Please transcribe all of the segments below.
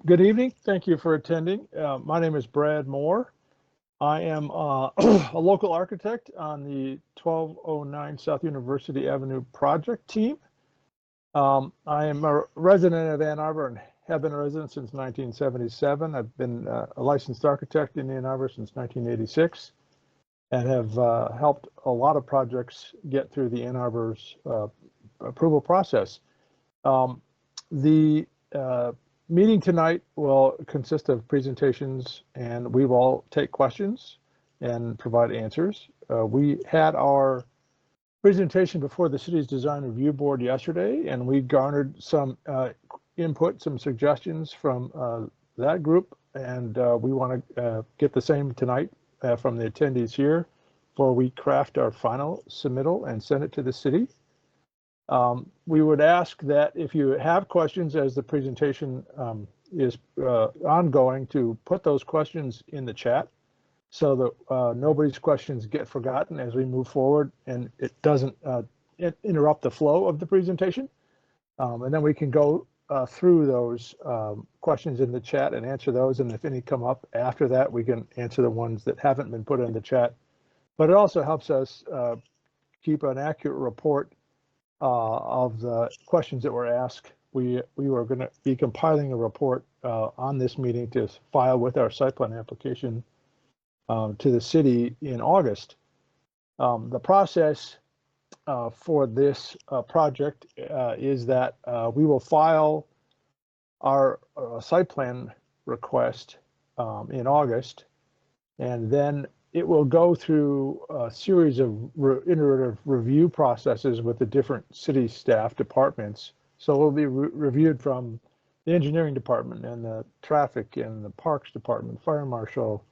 Good evening. Thank you for attending. My name is Brad Moore. I am a local architect on the 1209 South University Avenue project team. I am a resident of Ann Arbor and have been a resident since 1977. I've been a licensed architect in Ann Arbor since 1986 and have helped a lot of projects get through the Ann Arbor's approval process. The meeting tonight will consist of presentations, and we will take questions and provide answers. We had our presentation before the city's design review board yesterday, and we garnered some input, some suggestions from that group, and we want to get the same tonight from the attendees here before we craft our final submittal and send it to the city. We would ask that if you have questions as the presentation is ongoing, to put those questions in the chat so that nobody's questions get forgotten as we move forward and it doesn't interrupt the flow of the presentation. And then we can go through those questions in the chat and answer those. And if any come up after that, we can answer the ones that haven't been put in the chat. But it also helps us keep an accurate report of the questions that were asked. We were going to be compiling a report on this meeting to file with our site plan application to the city in August. The process for this project is that we will file our site plan request in August, and then it will go through a series of iterative review processes with the different city staff departments. So it will be reviewed from the engineering department and the traffic and the parks department, fire marshal.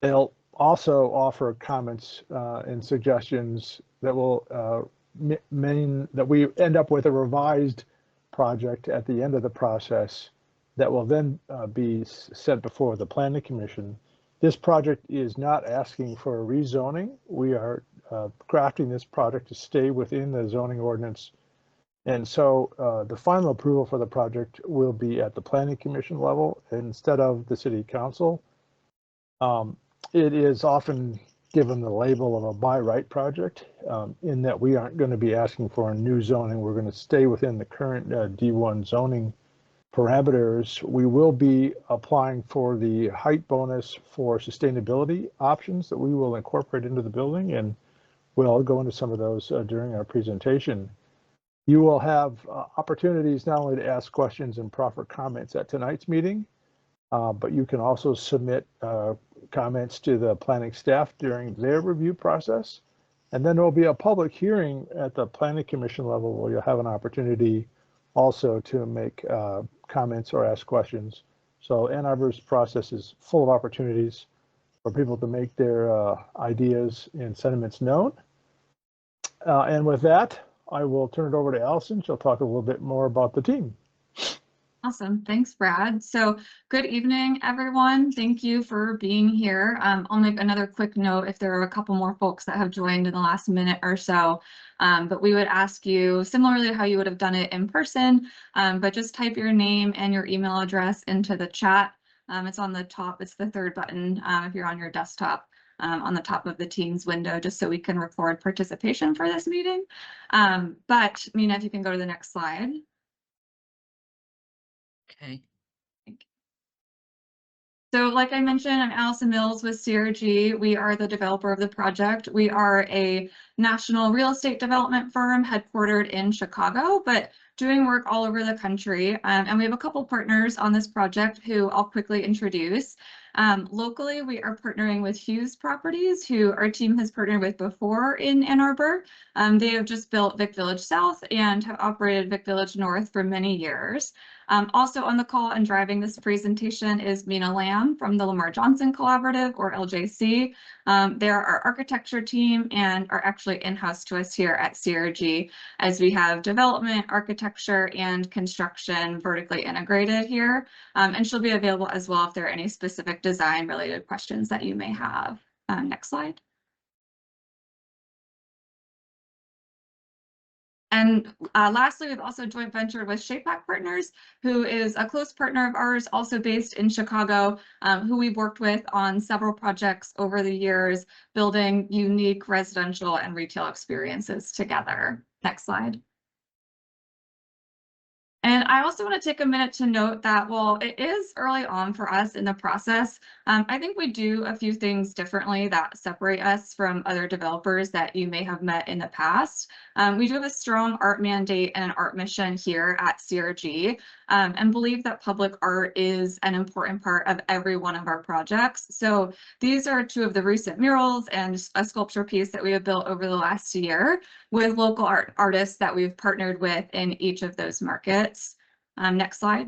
They'll also offer comments and suggestions that will mean that we end up with a revised project at the end of the process that will then be sent before the planning commission. This project is not asking for a rezoning. We are crafting this project to stay within the zoning ordinance. And so the final approval for the project will be at the planning commission level instead of the city council. It is often given the label of a by right project in that we aren't going to be asking for a new zoning. We're going to stay within the current D1 zoning parameters. We will be applying for the height bonus for sustainability options that we will incorporate into the building, and we'll go into some of those during our presentation. You will have opportunities not only to ask questions and proffer comments at tonight's meeting, but you can also submit comments to the planning staff during their review process. And then there will be a public hearing at the planning commission level where you'll have an opportunity also to make comments or ask questions. So Ann Arbor's process is full of opportunities for people to make their ideas and sentiments known. And with that, I will turn it over to Allison. She'll talk a little bit more about the team. Awesome. Thanks, Brad. So good evening, everyone. Thank you for being here. I'll make another quick note if there are a couple more folks that have joined in the last minute or so. But we would ask you, similarly to how you would have done it in person, but just type your name and your email address into the chat. It's on the top. It's the third button if you're on your desktop. On the top of the Teams window, just so we can record participation for this meeting. But Mina, if you can go to the next slide. Okay. So like I mentioned, I'm Allison Mills with CRG. We are the developer of the project. We are a national real estate development firm headquartered in Chicago, but doing work all over the country. And we have a couple partners on this project who I'll quickly introduce. Locally, we are partnering with Hughes Properties, who our team has partnered with before in Ann Arbor. They have just built Vic Village South and have operated Vic Village North for many years. Also on the call and driving this presentation is Mina Lamb from the Lamar Johnson Collaborative, or LJC. They're our architecture team and are actually in-house to us here at CRG, as we have development, architecture, and construction vertically integrated here. And she'll be available as well if there are any specific design related questions that you may have. Next slide. And lastly, we've also joint ventured with Shapack Partners, who is a close partner of ours, also based in Chicago, who we've worked with on several projects over the years, building unique residential and retail experiences together. Next slide. And I also want to take a minute to note that while it is early on for us in the process, I think we do a few things differently that separate us from other developers that you may have met in the past. We do have a strong art mandate and an art mission here at CRG, and believe that public art is an important part of every one of our projects. So these are two of the recent murals and a sculpture piece that we have built over the last year with local artists that we've partnered with in each of those markets. Next slide.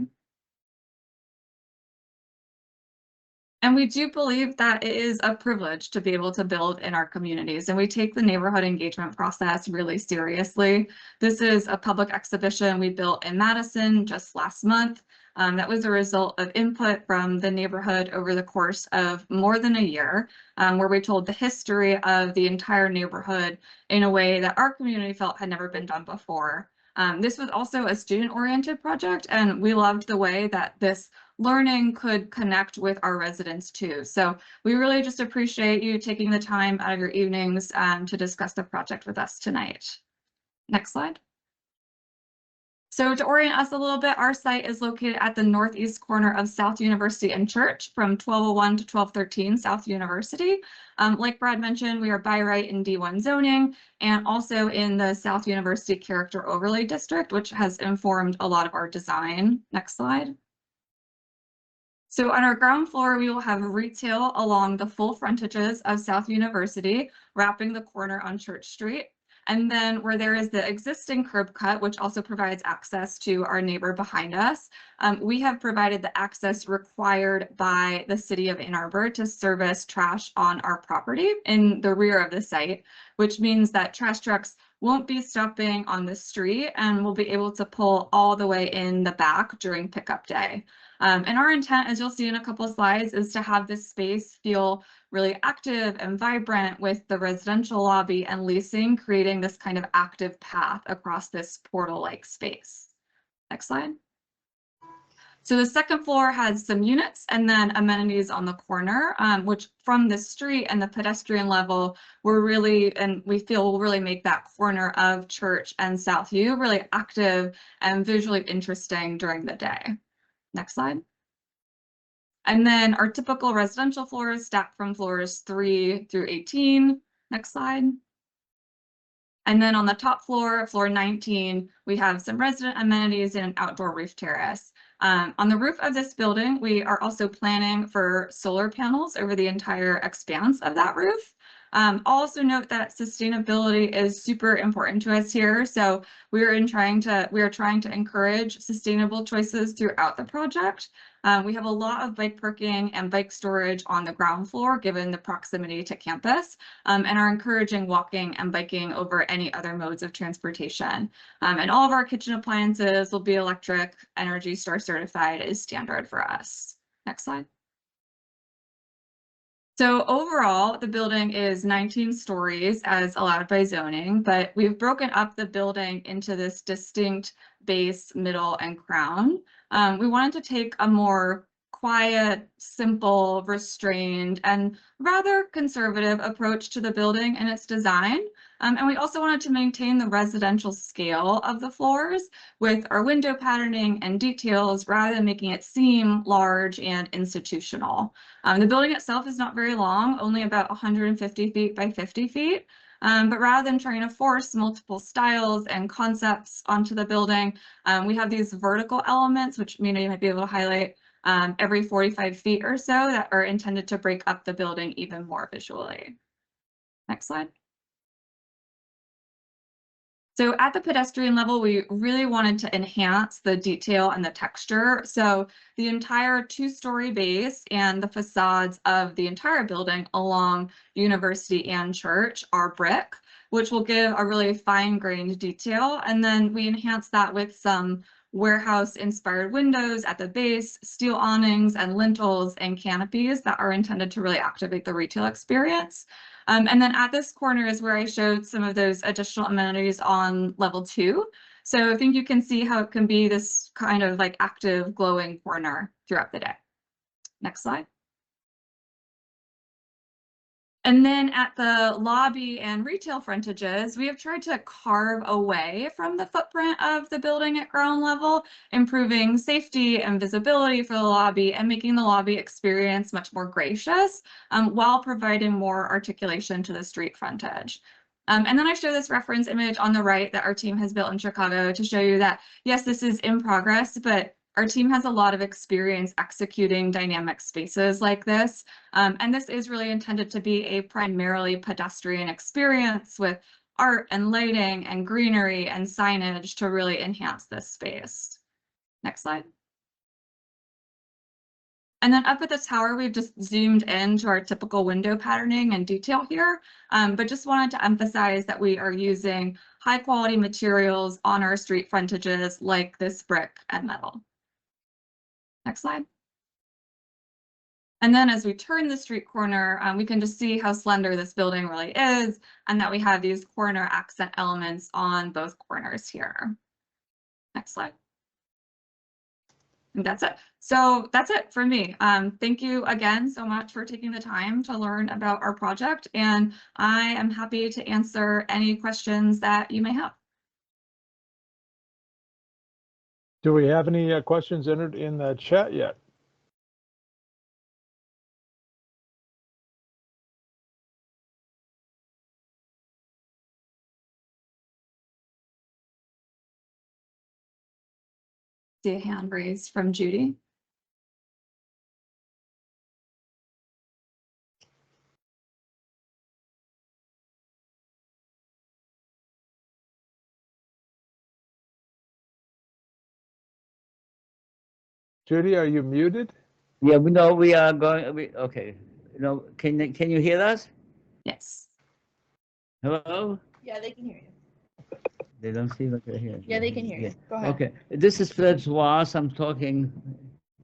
And we do believe that it is a privilege to be able to build in our communities, and we take the neighborhood engagement process really seriously. This is a public exhibition we built in Madison just last month. That was a result of input from the neighborhood over the course of more than a year, where we told the history of the entire neighborhood in a way that our community felt had never been done before. This was also a student-oriented project, and we loved the way that this learning could connect with our residents too. So we really just appreciate you taking the time out of your evenings to discuss the project with us tonight. Next slide. So to orient us a little bit, our site is located at the northeast corner of South University and Church from 1201 to 1213 South University. Like Brad mentioned, we are by right in D1 zoning and also in the South University Character Overlay District, which has informed a lot of our design. Next slide. So on our ground floor, we will have retail along the full frontages of South University, wrapping the corner on Church Street. And then where there is the existing curb cut, which also provides access to our neighbor behind us, we have provided the access required by the city of Ann Arbor to service trash on our property in the rear of the site, which means that trash trucks won't be stopping on the street and will be able to pull all the way in the back during pickup day. And our intent, as you'll see in a couple of slides, is to have this space feel really active and vibrant with the residential lobby and leasing, creating this kind of active path across this portal-like space. Next slide. So the second floor has some units and then amenities on the corner, which from the street and the pedestrian level, we feel will really make that corner of Church and Southview really active and visually interesting during the day. Next slide. And then our typical residential floors stacked from floors 3 through 18. Next slide. And then on the top floor, floor 19, we have some resident amenities and an outdoor roof terrace. On the roof of this building, we are also planning for solar panels over the entire expanse of that roof. Also note that sustainability is super important to us here. So we are trying to encourage sustainable choices throughout the project. We have a lot of bike parking and bike storage on the ground floor, given the proximity to campus, and are encouraging walking and biking over any other modes of transportation. And all of our kitchen appliances will be electric, Energy Star certified is standard for us. Next slide. So overall, the building is 19 stories as allowed by zoning, but we've broken up the building into this distinct base, middle, and crown. We wanted to take a more quiet, simple, restrained, and rather conservative approach to the building and its design. And we also wanted to maintain the residential scale of the floors with our window patterning and details rather than making it seem large and institutional. The building itself is not very long, only about 150 feet by 50 feet. But rather than trying to force multiple styles and concepts onto the building, we have these vertical elements, which you might be able to highlight every 45 feet or so, that are intended to break up the building even more visually. Next slide. So at the pedestrian level, we really wanted to enhance the detail and the texture. So the entire two-story base and the facades of the entire building along University and Church are brick, which will give a really fine-grained detail. And then we enhance that with some warehouse-inspired windows at the base, steel awnings and lintels and canopies that are intended to really activate the retail experience. And then at this corner is where I showed some of those additional amenities on level 2. So I think you can see how it can be this kind of like active glowing corner throughout the day. Next slide. And then at the lobby and retail frontages, we have tried to carve away from the footprint of the building at ground level, improving safety and visibility for the lobby and making the lobby experience much more gracious, while providing more articulation to the street frontage. And then I show this reference image on the right that our team has built in Chicago to show you that, yes, this is in progress, but our team has a lot of experience executing dynamic spaces like this. And this is really intended to be a primarily pedestrian experience with art and lighting and greenery and signage to really enhance this space. Next slide. And then up at the tower, we've just zoomed into our typical window patterning and detail here, but just wanted to emphasize that we are using high quality materials on our street frontages like this brick and metal. Next slide. And then as we turn the street corner, we can just see how slender this building really is, and that we have these corner accent elements on both corners here. Next slide. And that's it. So that's it for me. Thank you again so much for taking the time to learn about our project, and I am happy to answer any questions that you may have. Do we have any questions entered in the chat yet? See a hand raised from Judy. Judy, are you muted? Yeah, we know we are going. Okay. Can you hear us? Yes. Hello? Yeah, they can hear you. They don't seem like they're here. Yeah, they can hear you. Go ahead. Okay. This is Fred Zwas. I'm talking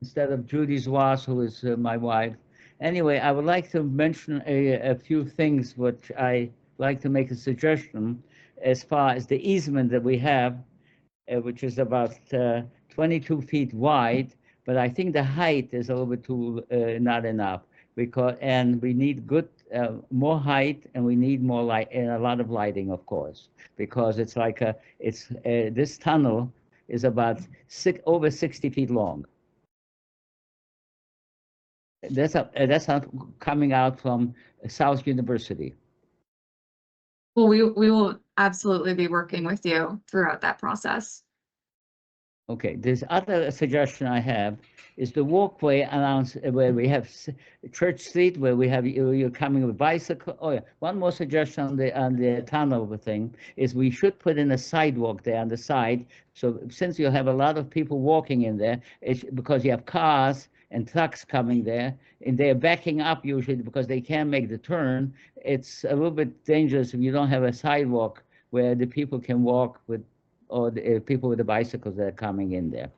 instead of Judy Zwas, who is my wife. Anyway, I would like to mention a few things which I like to make a suggestion as far as the easement that we have, which is about 22 feet wide, but I think the height is a little bit too not enough, and we need good more height, and we need more light and a lot of lighting, of course, because it's like this tunnel is about over 60 feet long. That's coming out from South University. Well, we will absolutely be working with you throughout that process. Okay, this other suggestion I have is the walkway announced where we have Church Street, where we have you're coming with bicycle. Oh yeah, one more suggestion on the tunnel thing is we should put in a sidewalk there on the side. So since you have a lot of people walking in there, it's because you have cars and trucks coming there, and they're backing up usually because they can't make the turn. It's a little bit dangerous if you don't have a sidewalk where the people can walk with, or the people with the bicycles that are coming in there.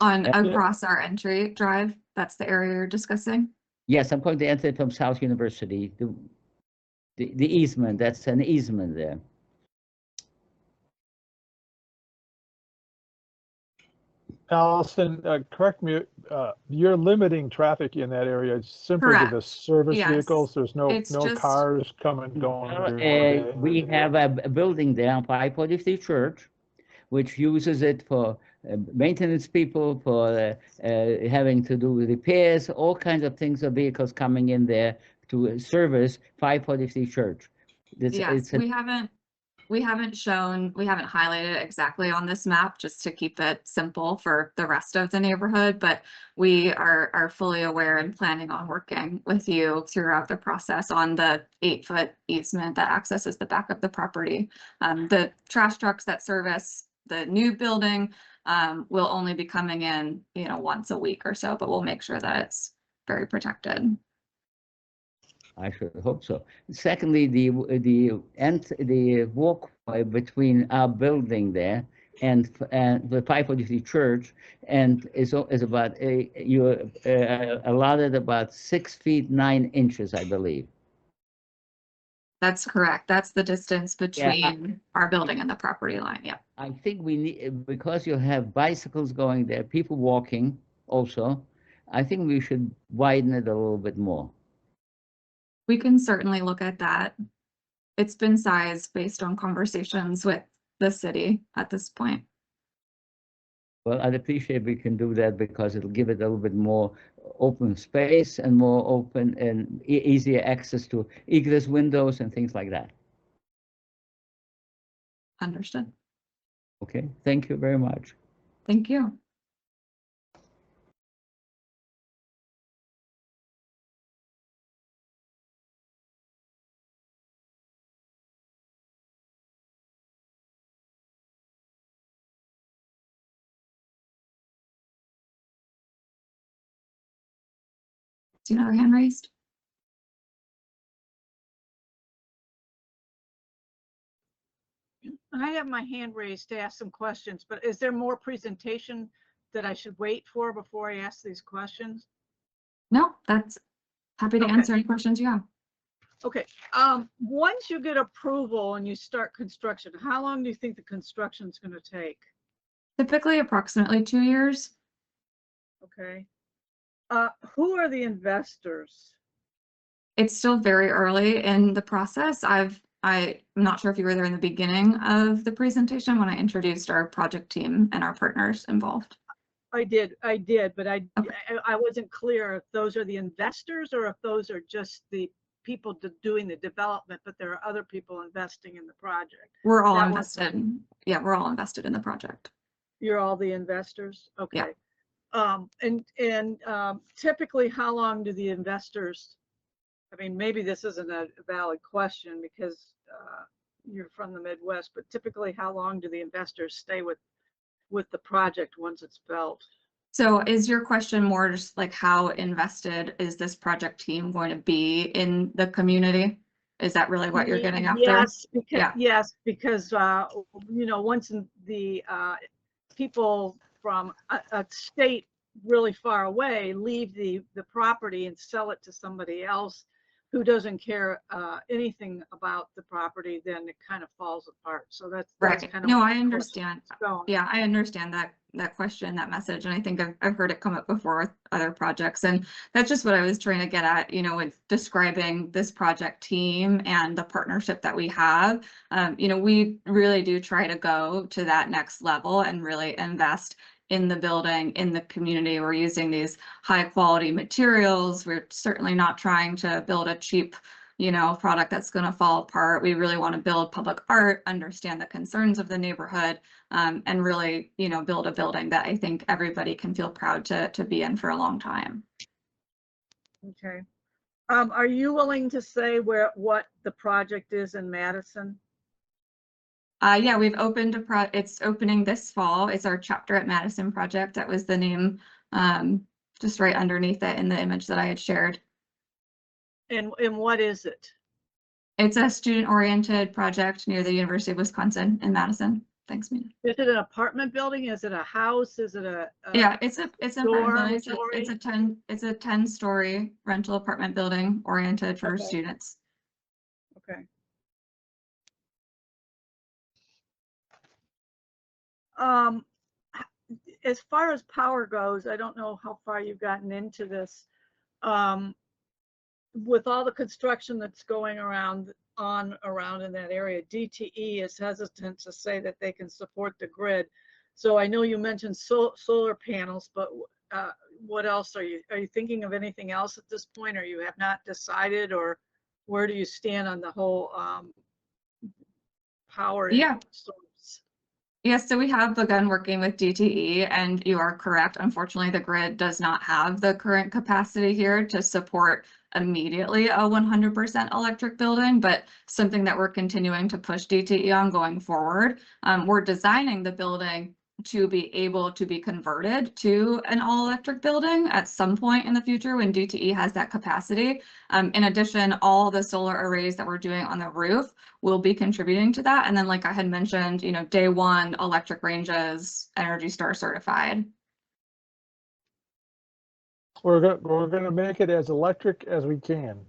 Across our entry drive, that's the area you're discussing? Yes, I'm going to enter from South University. The easement, that's an easement there. Allison, correct me, you're limiting traffic in that area simply to the service Yes. vehicles. There's no Just cars coming, going. during the day. We have a building there on 543 Church, which uses it for maintenance people, for having to do repairs, all kinds of things of vehicles coming in there to service 543 Church. Yes, we haven't highlighted it exactly on this map just to keep it simple for the rest of the neighborhood, but we are fully aware and planning on working with you throughout the process on the 8-foot easement that accesses the back of the property. The trash trucks that service the new building will only be coming in, once a week or so, but we'll make sure that it's very protected. I should hope so. Secondly, the walkway between our building there and the 543 Church, and is about you're allotted about 6 feet 9 inches, I believe. That's correct. That's the distance between our building and the property line. Yep. I think we need, because you have bicycles going there, people walking also, I think we should widen it a little bit more. We can certainly look at that. It's been sized based on conversations with the city at this point. Well, I'd appreciate if we can do that because it'll give it a little bit more open space and more open and easier access to egress windows and things like that. Understood. Okay, thank you very much. Thank you. See another hand raised? I have my hand raised to ask some questions, but is there more presentation that I should wait for before I ask these questions? No, that's happy to Okay. answer any questions you have. Okay, once you get approval and you start construction, how long do you think the construction is going to take? Typically approximately 2 years. Okay. Who are the investors? It's still very early in the process. I'm not sure if you were there in the beginning of the presentation when I introduced our project team and our partners involved. I did, but I wasn't clear if those are the investors or if those are just the people doing the development, but there are other people investing in the project. We're all That invested. Yeah, we're all invested in the project. You're all the investors? Yeah. Okay. Typically, how long do the investors, I mean, maybe this isn't a valid question because you're from the Midwest, but typically how long do the investors stay with the project once it's built? So is your question more just like how invested is this project team going to be in the community? Is that really what you're getting after? Yes, because, Yeah. yes, because once the people from a state really far away leave the property and sell it to somebody else who doesn't care anything about the property, then it kind of falls apart. So that's Right. kind of No, where I the understand. question's going. Yeah, I understand that question, that message, and I think I've heard it come up before with other projects, and that's just what I was trying to get at, with describing this project team and the partnership that we have. We really do try to go to that next level and really invest in the building, in the community. We're using these high quality materials. We're certainly not trying to build a cheap product that's going to fall apart. We really want to build public art, understand the concerns of the neighborhood, and really, build a building that I think everybody can feel proud to be in for a long time. Okay. Are you willing to say what the project is in Madison? Yeah, we've opened it's opening this fall. It's our Chapter at Madison project. That was the name, just right underneath it in the image that I had shared. And what is it? It's a student-oriented project near the University of Wisconsin in Madison. Thanks, Mina. Is it an apartment building? Is it a house? Is it a Yeah, it's an apartment building. dormitory? It's a 10-story rental apartment building oriented for Okay. students. Okay. As far as power goes, I don't know how far you've gotten into this. With all the construction that's going around in that area, DTE is hesitant to say that they can support the grid. So I know you mentioned solar panels, but what else are you thinking of anything else at this point, or you have not decided, or where do you stand on the whole power source? Yes, so we have begun working with DTE, and you are correct. Unfortunately, the grid does not have the current capacity here to support immediately a 100% electric building, but something that we're continuing to push DTE on going forward. We're designing the building to be able to be converted to an all-electric building at some point in the future when DTE has that capacity. In addition, all the solar arrays that we're doing on the roof will be contributing to that. And then, like I had mentioned, day one, electric ranges, Energy Star certified. We're going to make it as electric as we can.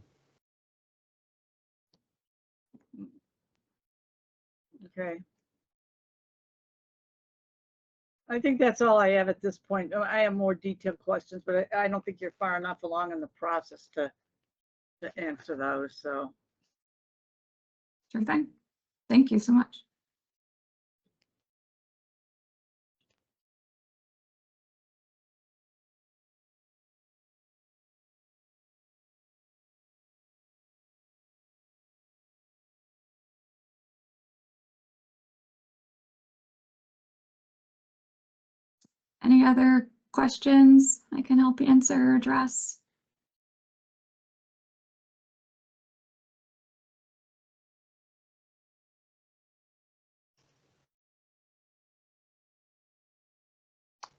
Okay. I think that's all I have at this point. I have more detailed questions, but I don't think you're far enough along in the process to answer those, so. Sure thing. Thank you so much. Any other questions I can help answer or address?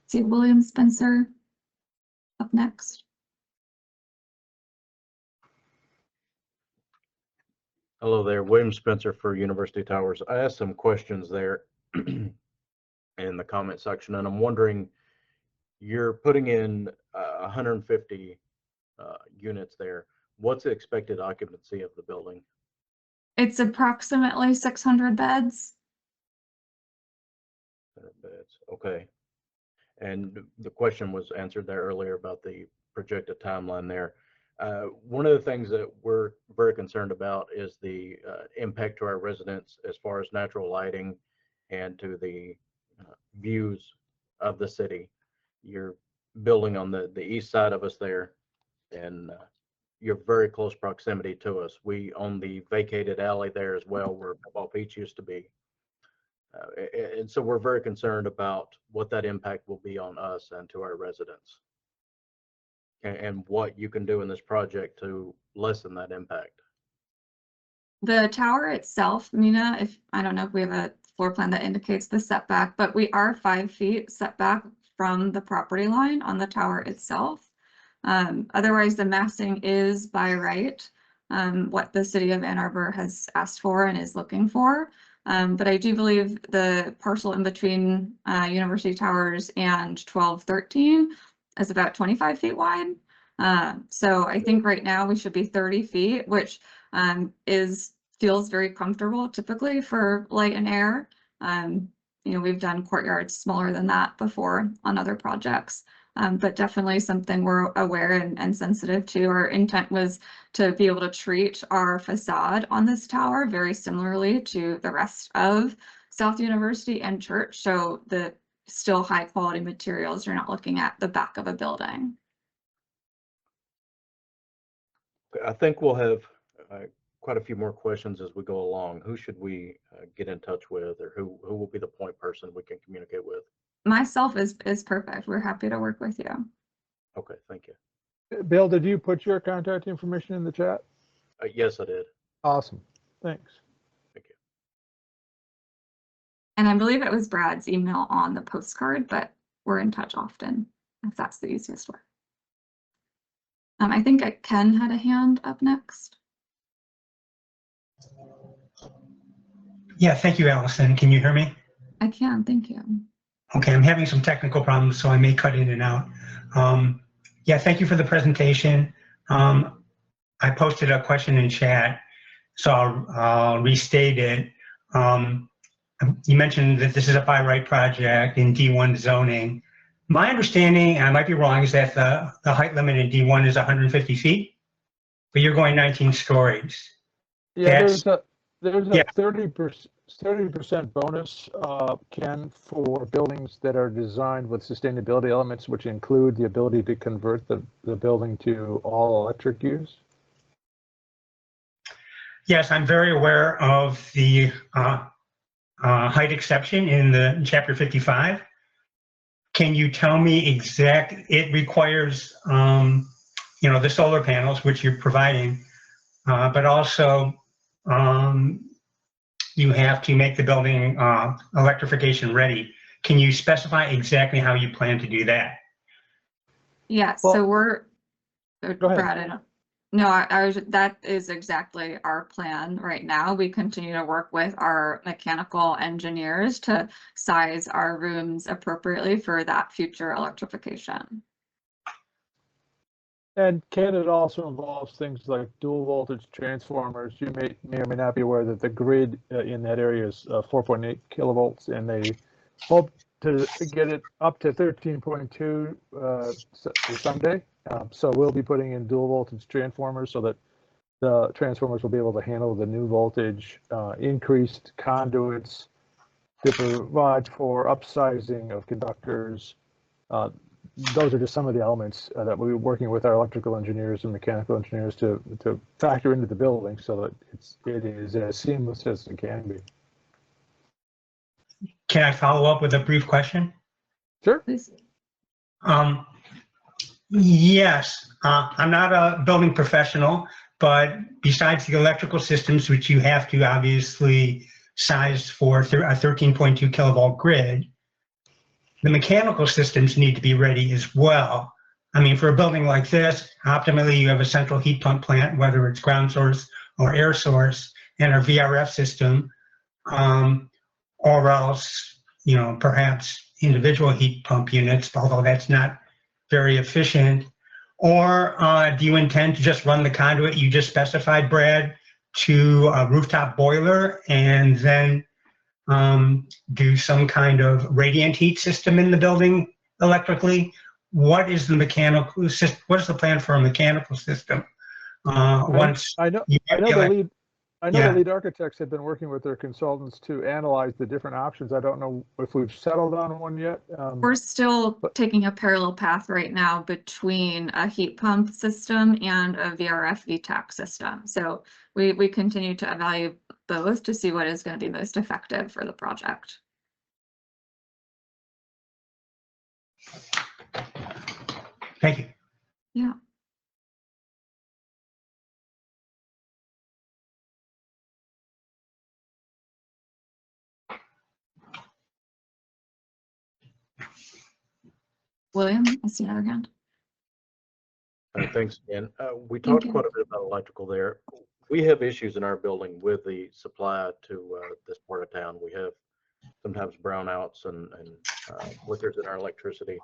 See William Spencer up next. Hello there, William Spencer for University Towers. I asked some questions there in the comment section, and I'm wondering, you're putting in 150 units there. What's the expected occupancy of the building? It's approximately 600 beds. 100 beds. Okay. And the question was answered there earlier about the projected timeline there. One of the things that we're very concerned about is the impact to our residents as far as natural lighting and to the views of the city. You're building on the east side of us there, and you're very close proximity to us. We own the vacated alley there as well, where Ball Beach used to be. And so we're very concerned about what that impact will be on us and to our residents, and what you can do in this project to lessen that impact. The tower itself, Mina, I don't know if we have a floor plan that indicates the setback, but we are 5 feet setback from the property line on the tower itself. Otherwise, the massing is by right, what the city of Ann Arbor has asked for and is looking for. But I do believe the parcel in between University Towers and 1213 is about 25 feet wide. So I think right now we should be 30 feet, which feels very comfortable typically for light and air. You know, we've done courtyards smaller than that before on other projects. But definitely something we're aware and sensitive to. Our intent was to be able to treat our facade on this tower very similarly to the rest of South University and Church. So the still high quality materials, you're not looking at the back of a building. I think we'll have quite a few more questions as we go along. Who should we get in touch with, or who will be the point person we can communicate with? Myself is perfect. We're happy to work with you. Okay, thank you. Bill, did you put your contact information in the chat? Yes, I did. Awesome. Thanks. Thank you. And I believe it was Brad's email on the postcard, but we're in touch often if that's the easiest way. I think Ken had a hand up next. Yeah, thank you, Allison. Can you hear me? I can, thank you. Okay, I'm having some technical problems, so I may cut in and out. Yeah, thank you for the presentation. I posted a question in chat, so I'll restate it. You mentioned that this is a by right project in D1 zoning. My understanding, and I might be wrong, is that the height limit in D1 is 150 feet, but you're going 19 stories. Yeah, That's- there's a yeah. 30% bonus, Ken, for buildings that are designed with sustainability elements, which include the ability to convert the building to all electric use. Yes, I'm very aware of the height exception in the chapter 55. Can you tell me it requires, you know, the solar panels, which you're providing, but also you have to make the building electrification ready. Can you specify exactly how you plan to do that? Yeah, Well, so we're, go ahead. Brad, I don't, no, that is exactly our plan right now. We continue to work with our mechanical engineers to size our rooms appropriately for that future electrification. And Ken, it also involves things like dual voltage transformers. You may or may not be aware that the grid in that area is 4.8 kilovolts, and they hope to get it up to 13.2 someday. So we'll be putting in dual voltage transformers so that the transformers will be able to handle the new voltage, increased conduits to provide for upsizing of conductors. Those are just some of the elements that we're working with our electrical engineers and mechanical engineers to factor into the building so that it is as seamless as it can be. Can I follow up with a brief question? Sure. Please. Yes, I'm not a building professional, but besides the electrical systems, which you have to obviously size for a 13.2 kilovolt grid, the mechanical systems need to be ready as well. I mean, for a building like this, optimally you have a central heat pump plant, whether it's ground source or air source, and a VRF system, or else, you know, perhaps individual heat pump units, although that's not very efficient. Or do you intend to just run the conduit you just specified, Brad, to a rooftop boiler and then do some kind of radiant heat system in the building electrically? What is the mechanical system? What is the plan for a mechanical system? Once I know the lead architects have been working with their consultants to analyze the different options. I don't know if we've settled on one yet. We're still taking a parallel path right now between a heat pump system and a VRF VTAC system. So we continue to evaluate both to see what is going to be most effective for the project. Thank you. Yeah. William, I see another hand. Thanks, Dan. We Thank talked you. quite a bit about electrical there. We have issues in our building with the supply to this part of town. We have sometimes brownouts and flickers in our electricity.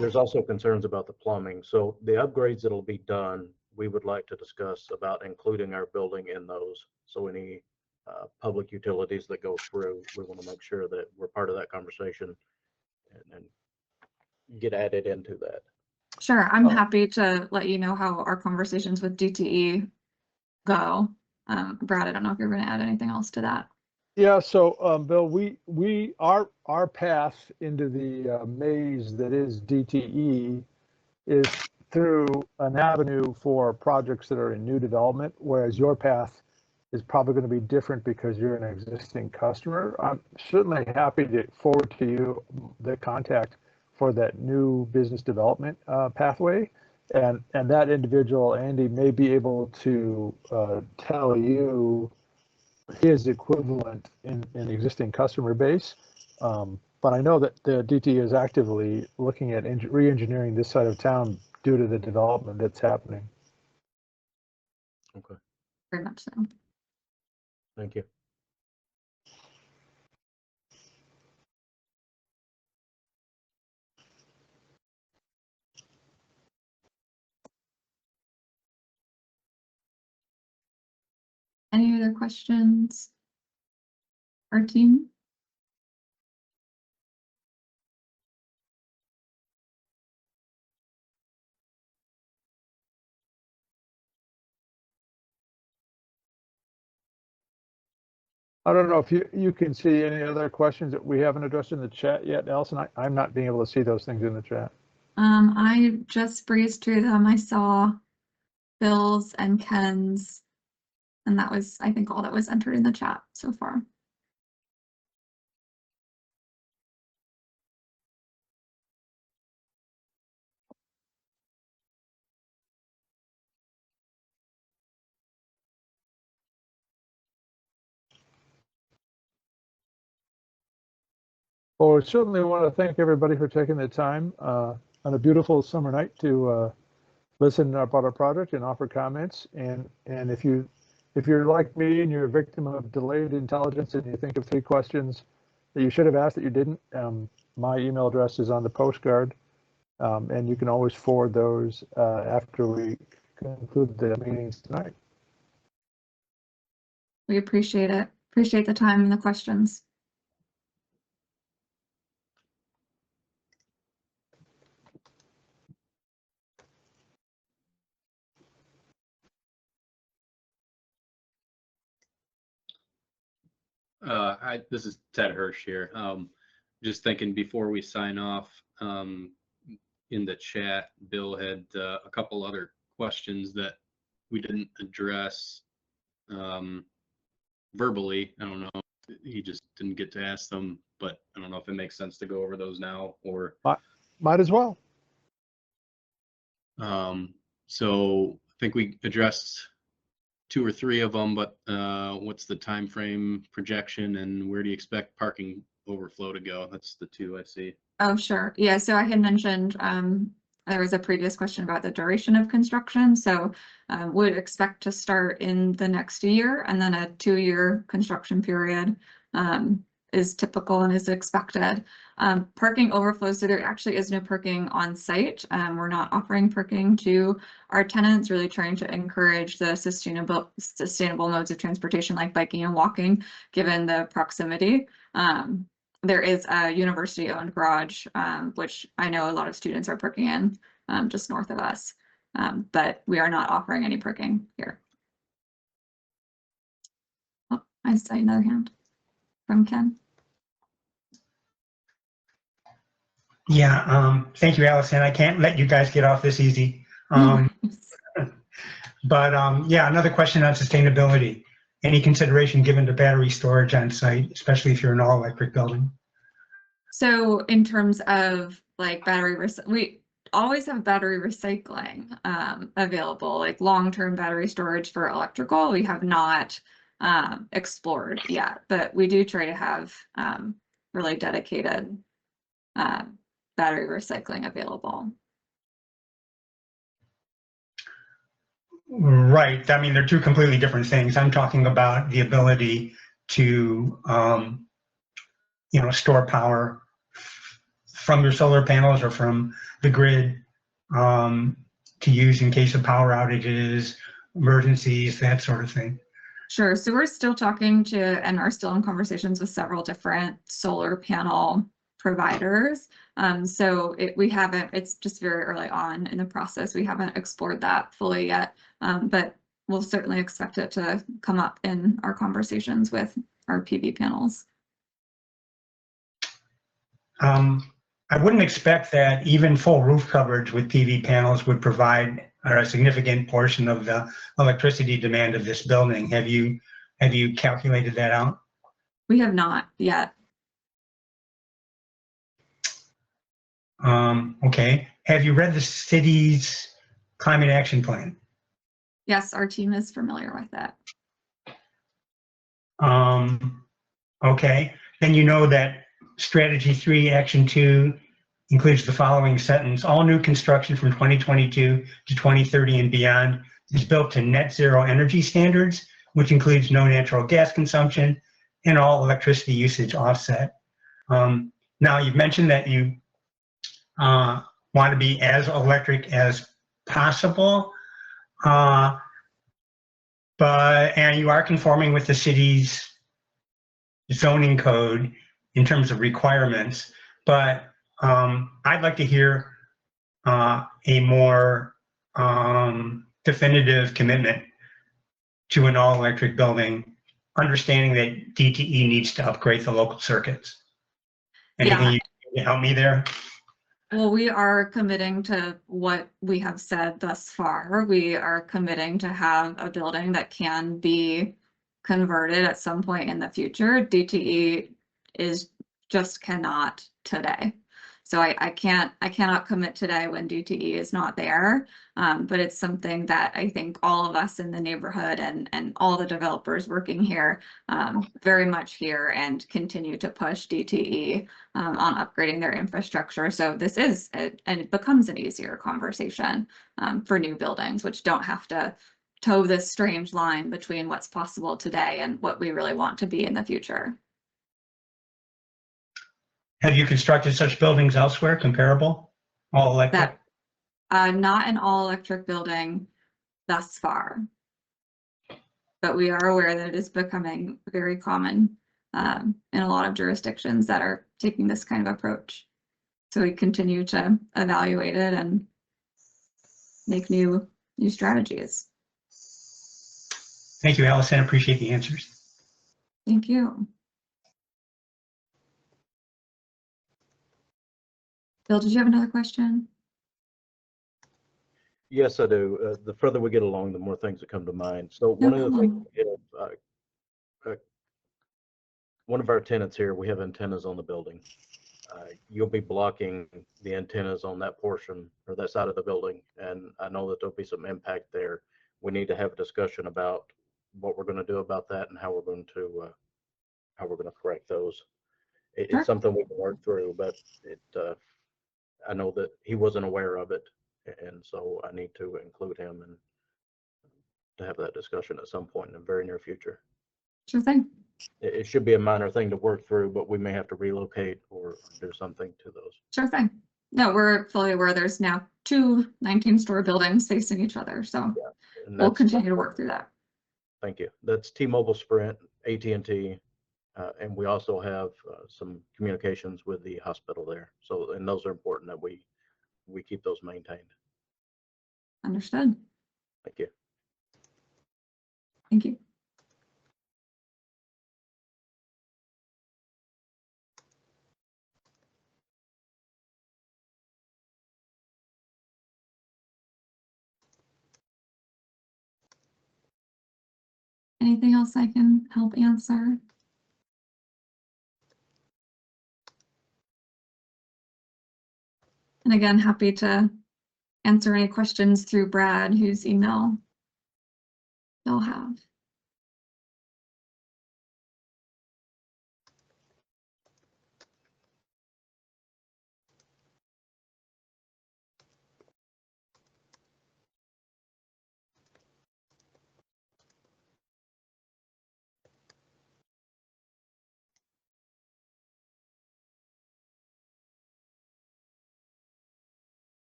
There's also concerns about the plumbing. So the upgrades that'll be done, we would like to discuss about including our building in those. So any public utilities that go through, we want to make sure that we're part of that conversation and get added into that. Sure, I'm happy to let you know how our conversations with DTE go. Brad, I don't know if you're going to add anything else to that. Yeah, so Bill, our path into the maze that is DTE is through an avenue for projects that are in new development, whereas your path is probably going to be different because you're an existing customer. I'm certainly happy to forward to you the contact for that new business development pathway. And that individual, Andy, may be able to tell you his equivalent in existing customer base. But I know that the DT is actively looking at re-engineering this side of town due to the development that's happening. Okay, Very much so. thank you. Any other questions? Our team? I don't know if you can see any other questions that we haven't addressed in the chat yet, Allison. I'm not being able to see those things in the chat. I just breezed through them. I saw Bill's and Ken's, and that was, I think, all that was entered in the chat so far. Well, we certainly want to thank everybody for taking the time on a beautiful summer night to listen about our project and offer comments. And if you're like me and you're a victim of delayed intelligence and you think of 3 questions that you should have asked that you didn't, my email address is on the postcard. And you can always forward those after we conclude the meetings tonight. We appreciate it. Appreciate the time and the questions. This is Ted Hirsch here. Just thinking before we sign off, in the chat, Bill had a couple other questions that we didn't address verbally. I don't know. He just didn't get to ask them, but I don't know if it makes sense to go over those now or. Might as well. So I think we addressed 2 or 3 of them, but what's the time frame projection and where do you expect parking overflow to go? That's the 2 I see. Oh, sure. Yeah, so I had mentioned there was a previous question about the duration of construction. So would expect to start in the next year, and then a 2-year construction period is typical and is expected. Parking overflows, so there actually is no parking on site. We're not offering parking to our tenants, really trying to encourage the sustainable modes of transportation like biking and walking, given the proximity. There is a university-owned garage, which I know a lot of students are parking in just north of us, but we are not offering any parking here. Oh, I see another hand from Ken. Yeah, thank you, Allison. I can't let you guys get off this easy. Yeah, another question on sustainability. Any consideration given to battery storage on site, especially if you're an all-electric building? So in terms of like we always have battery recycling available, like long-term battery storage for electrical. We have not explored yet, but we do try to have really dedicated battery recycling available. Right. I mean, they're 2 completely different things. I'm talking about the ability to, store power from your solar panels or from the grid to use in case of power outages, emergencies, that sort of thing. Sure. So we're still talking to and are still in conversations with several different solar panel providers. So it's just very early on in the process. We haven't explored that fully yet, but we'll certainly expect it to come up in our conversations with our PV panels. I wouldn't expect that even full roof coverage with PV panels would provide a significant portion of the electricity demand of this building. Have you calculated that out? We have not yet. Okay. Have you read the city's climate action plan? Yes, our team is familiar with that. Okay. Then you know that strategy 3, action 2 includes the following sentence: all new construction from 2022 to 2030 and beyond is built to net zero energy standards, which includes no natural gas consumption and all electricity usage offset. Now, you've mentioned that you want to be as electric as possible, and you are conforming with the city's zoning code in terms of requirements, but I'd like to hear a more definitive commitment to an all-electric building, understanding that DTE needs to upgrade the local circuits. Anything you can help me there? Well, we are committing to what we have said thus far. We are committing to have a building that can be converted at some point in the future. DTE just cannot today. So I cannot commit today when DTE is not there, but it's something that I think all of us in the neighborhood and all the developers working here very much hear and continue to push DTE on upgrading their infrastructure. So this is, and it becomes an easier conversation for new buildings, which don't have to toe this strange line between what's possible today and what we really want to be in the future. Have you constructed such buildings elsewhere, comparable? All electric? Not an all-electric building thus far. But we are aware that it is becoming very common in a lot of jurisdictions that are taking this kind of approach. So we continue to evaluate it and make new strategies. Thank you, Allison. Appreciate the answers. Thank you. Bill, did you have another question? Yes, I do. The further we get along, the more things that come to mind. So No one of the things, problem. one of our tenants here, we have antennas on the building. You'll be blocking the antennas on that portion or that side of the building, and I know that there'll be some impact there. We need to have a discussion about what we're going to do about that and how we're going to correct those. Sure. It's something we can work through, but I know that he wasn't aware of it, and so I need to include him and to have that discussion at some point in the very near future. Sure thing. It should be a minor thing to work through, but we may have to relocate or do something to those. Sure thing. No, we're fully aware there's now two 19-story buildings facing each other. So And we'll that's, continue to work through that. thank you. That's T-Mobile, Sprint, AT&T, and we also have some communications with the hospital there. So, and those are important that we keep those maintained. Understood. Thank you. Thank you. Anything else I can help answer? And again, happy to answer any questions through Brad, whose email you'll have.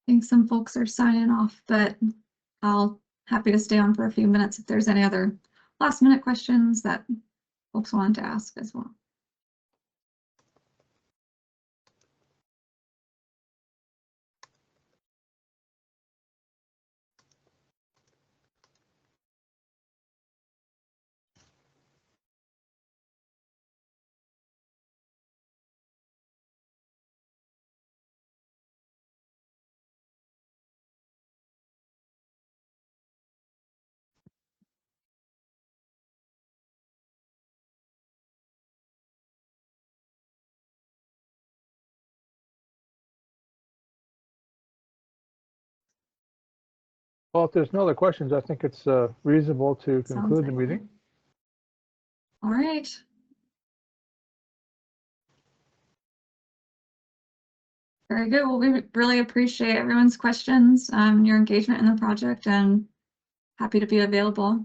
I think some folks are signing off, but I'll happy to stay on for a few minutes if there's any other last minute questions that folks wanted to ask as well. Well, if there's no other questions, I think it's reasonable to Sounds conclude the like it. meeting. All right. Very good. Well, we really appreciate everyone's questions, your engagement in the project, and happy to be available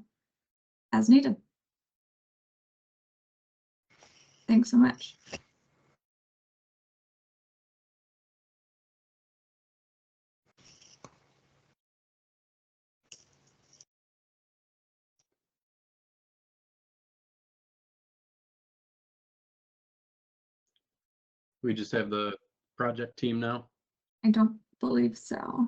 as needed. Thanks so much. We just have the project team now. I don't believe so.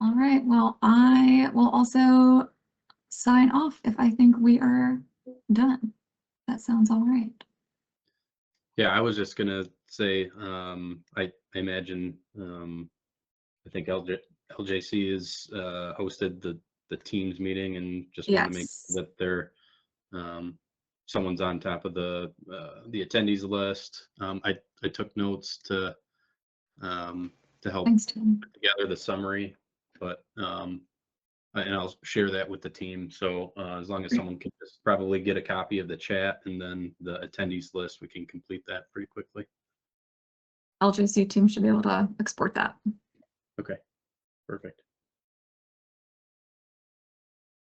All right. Well, I will also sign off if I think we are done. That sounds all right. Yeah, I was just gonna say, I imagine, I think LJC has hosted the teams meeting, and just want to make Yes. sure that they're, someone's on top of the attendees list. I took notes to help Thanks, Tim. put together the summary, but and I'll share that with the team. So as long as someone can just probably get a copy of the chat and then the attendees list, we can complete that pretty quickly. LJC team should be able to export that. Okay, perfect.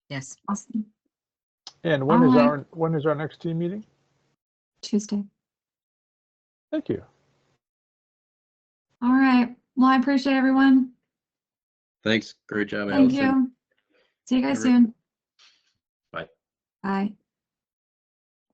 Yes. Awesome. And when is Alright. our next team meeting? Tuesday. Thank you. All right. Well, I appreciate everyone. Thanks. Great job, Thank Allison. you. See you guys Everyone. soon. Bye. Bye.